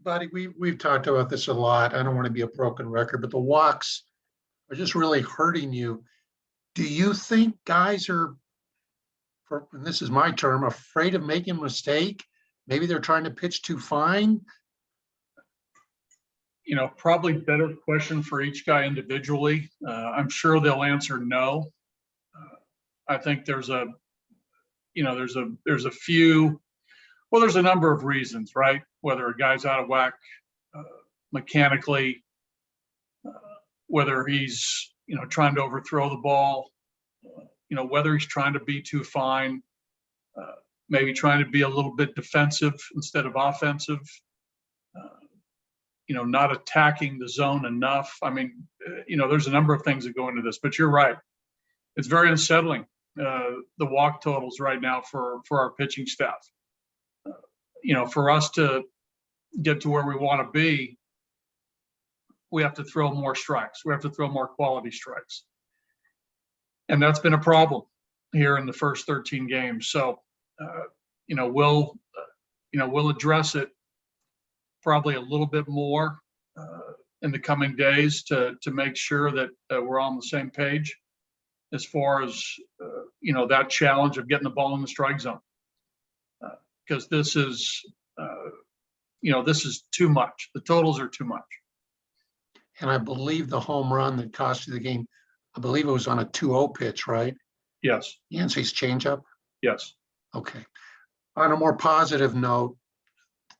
Buddy, we've talked about this a lot. I don't want to be a broken record, but the walks are just really hurting you. Do you think guys are, and this is my term, afraid of making a mistake? Maybe they're trying to pitch too fine. Probably better question for each guy individually. I'm sure they'll answer no. I think there's a few, well, there's a number of reasons, right? Whether a guy's out of whack mechanically, whether he's, trying to overthrow the ball, whether he's trying to be too fine, maybe trying to be a little bit defensive instead of offensive, not attacking the zone enough. I mean, there's a number of things that go into this, but you're right. It's very unsettling, the walk totals right now for our pitching staff. For us to get to where we want to be, we have to throw more strikes. We have to throw more quality strikes. And that's been a problem here in the first 13 games. So, we'll address it probably a little bit more in the coming days to make sure that we're on the same page as far as, that challenge of getting the ball in the strike zone. Because this is too much. The totals are too much. And I believe the home run that cost you the game, I believe it was on a 2-0 pitch, right? Yes. Yancey's changeup? Yes. Okay. On a more positive note,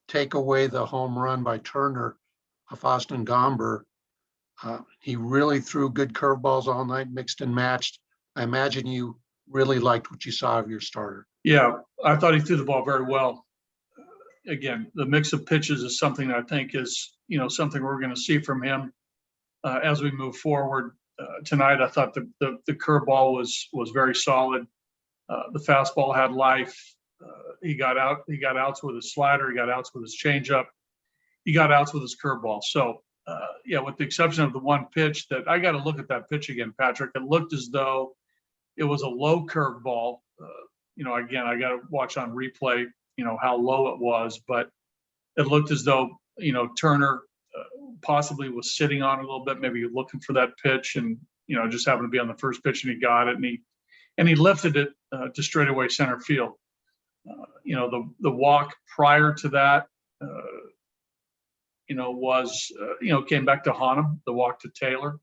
take away the home run by Turner of Austin Gomber. He really threw good curveballs all night, mixed and matched. I imagine you really liked what you saw of your starter. Yeah, I thought he threw the ball very well. Again, the mix of pitches is something that I think is, something we're going to see from him as we move forward. Tonight, I thought the curveball was very solid. The fastball had life. He got outs with his slider. He got outs with his changeup. He got outs with his curveball. So, with the exception of the one pitch that I got to look at that pitch again, Patrick. It looked as though it was a low curveball. Again, I got to watch on replay, how low it was, but it looked as though, Turner possibly was sitting on it a little bit, maybe looking for that pitch and, just happened to be on the first pitch and he got it and he lifted it to straightaway center field. The walk prior to that, was, came back to haunt him, the walk to Taylor.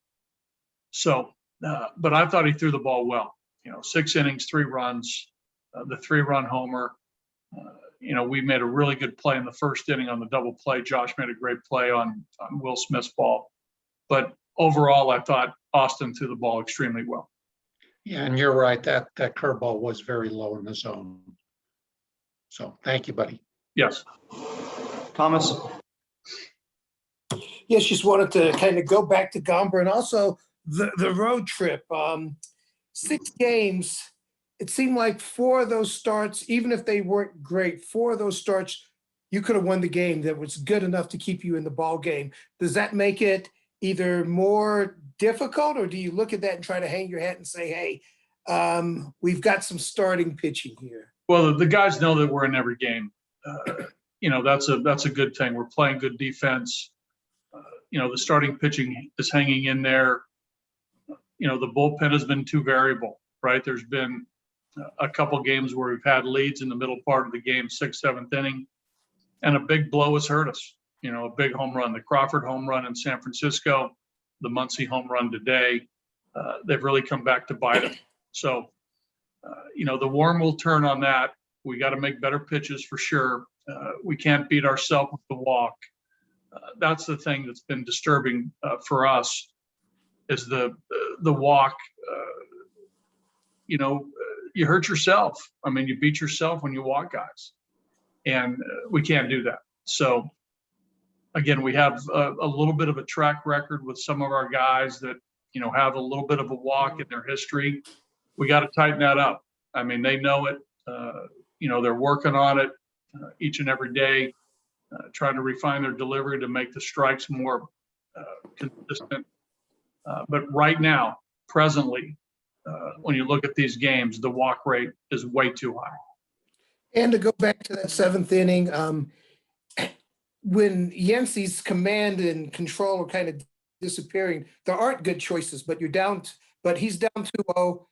So, but I thought he threw the ball well, 6 innings, 3 runs, the 3-run homer. We made a really good play in the first inning on the double play. Josh made a great play on Will Smith's ball. But overall, I thought Austin threw the ball extremely well. Yeah, and you're right. That curveball was very low in the zone. So thank you, buddy. Yes. Thomas? Yes, just wanted to kind of go back to Gomber and also the road trip. 6 games. It seemed like 4 of those starts, even if they weren't great, 4 of those starts, you could have won the game that was good enough to keep you in the ball game. Does that make it either more difficult, or do you look at that and try to hang your hat and say, hey, we've got some starting pitching here? Well, the guys know that we're in every game. That's a good thing. We're playing good defense. The starting pitching is hanging in there. The bullpen has been too variable, right? There's been a couple games where we've had leads in the middle part of the game, 6th, 7th inning, and a big blow has hurt us. A big home run, the Crawford home run in San Francisco, the Muncy home run today. They've really come back to bite us. So, the worm will turn on that. We got to make better pitches for sure. We can't beat ourselves with the walk. That's the thing that's been disturbing for us is the walk. You hurt yourself. I mean, you beat yourself when you walk guys, and we can't do that. So again, we have a little bit of a track record with some of our guys that, have a little bit of a walk in their history. We got to tighten that up. I mean, they know it, they're working on it each and every day, trying to refine their delivery to make the strikes more consistent. But right now, presently, when you look at these games, the walk rate is way too high. And to go back to that 7th inning, when Yancey's command and control are kind of disappearing, there aren't good choices, but but he's down 2-0.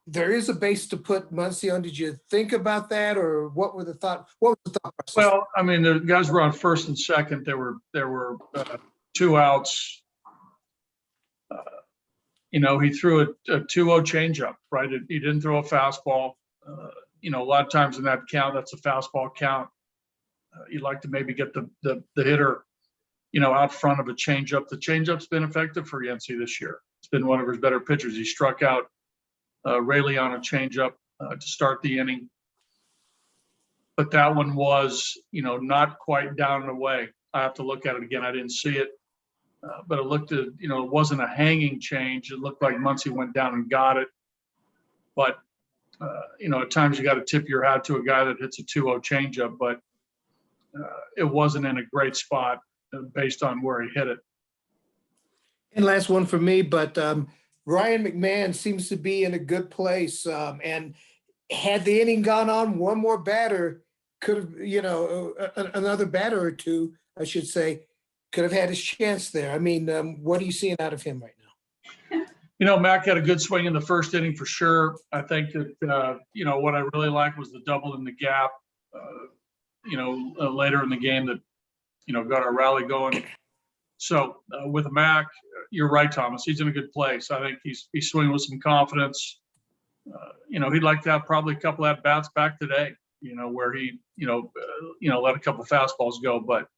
There is a base to put Muncy on. Did you think about that, or what was the thought process? Well, I mean, the guys were on first and second. There were 2 outs. He threw a 2-0 changeup, right? He didn't throw a fastball. A lot of times in that count, that's a fastball count. You'd like to maybe get the hitter, out front of a changeup. The changeup's been effective for Yancey this year. It's been one of his better pitchers. He struck out Rayleigh on a changeup to start the inning. But that one was, not quite down and away. I have to look at it again. I didn't see it. But it looked at, it wasn't a hanging change. It looked like Muncy went down and got it. But, at times you got to tip your hat to a guy that hits a 2-0 changeup, but it wasn't in a great spot based on where he hit it. And last one for me, but Ryan McMahon seems to be in a good place. And had the inning gone on, one more batter could have, another batter or two, I should say, could have had his chance there. I mean, what are you seeing out of him right now? Mac had a good swing in the first inning for sure. I think that, what I really liked was the double in the gap, later in the game that, got our rally going. So with Mac, you're right, Thomas. He's in a good place. I think he's swinging with some confidence. He'd like to have probably a couple of at-bats back today, where he, let a couple of fastballs go. But,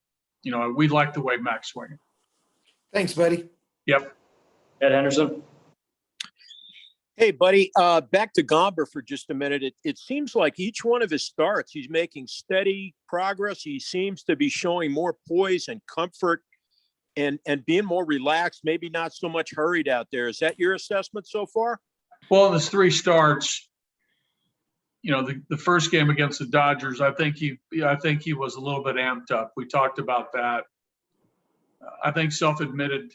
we like the way Mac's swinging. Thanks, buddy. Yep. Ed Henderson. Hey, buddy, back to Gomber for just a minute. It seems like each one of his starts, he's making steady progress. He seems to be showing more poise and comfort and being more relaxed, maybe not so much hurried out there. Is that your assessment so far? Well, in his 3 starts, the first game against the Dodgers, I think he was a little bit amped up. We talked about that. I think self-admitted,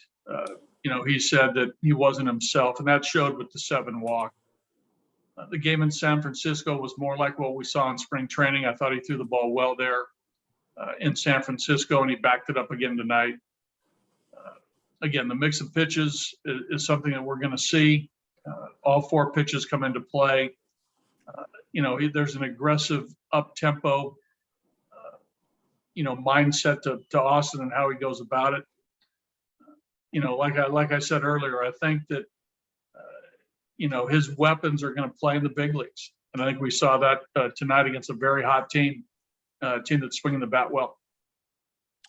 he said that he wasn't himself, and that showed with the 7 walk. The game in San Francisco was more like what we saw in spring training. I thought he threw the ball well there in San Francisco, and he backed it up again tonight. Again, the mix of pitches is something that we're going to see. All 4 pitches come into play. There's an aggressive up-tempo, mindset to Austin and how he goes about it. Like I said earlier, I think that, his weapons are going to play in the big leagues. And I think we saw that tonight against a very hot team that's swinging the bat well.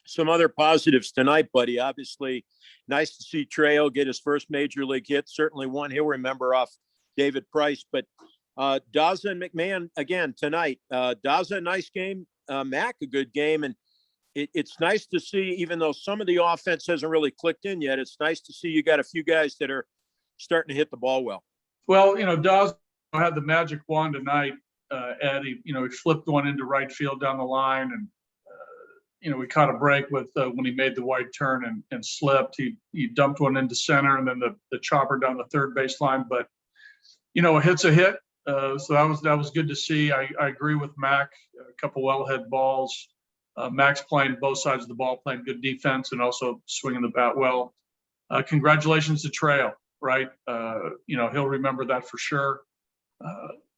Some other positives tonight, buddy. Obviously, nice to see Trejo get his first major league hit. Certainly one he'll remember off David Price. But Daza and McMahon, again, tonight. Daza, a nice game. Mac, a good game. And it's nice to see, even though some of the offense hasn't really clicked in yet, it's nice to see you got a few guys that are starting to hit the ball well. Well, Daza had the magic wand tonight. Ed, he flipped one into right field down the line, and we caught a break with when he made the wide turn and slipped. He dumped one into center, and then the chopper down the third baseline. But a hit's a hit, so that was good to see. I agree with Mac. A couple well-head balls. Mac's playing both sides of the ball, playing good defense, and also swinging the bat well. Congratulations to Trejo, right? He'll remember that for sure.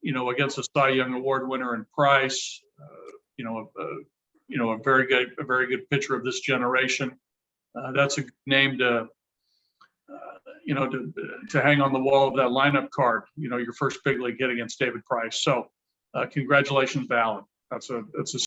Against a Cy Young Award winner in Price, a very good pitcher of this generation. That's a good name to hang on the wall of that lineup card. Your first big league hit against David Price. So, congratulations to Allen. That's a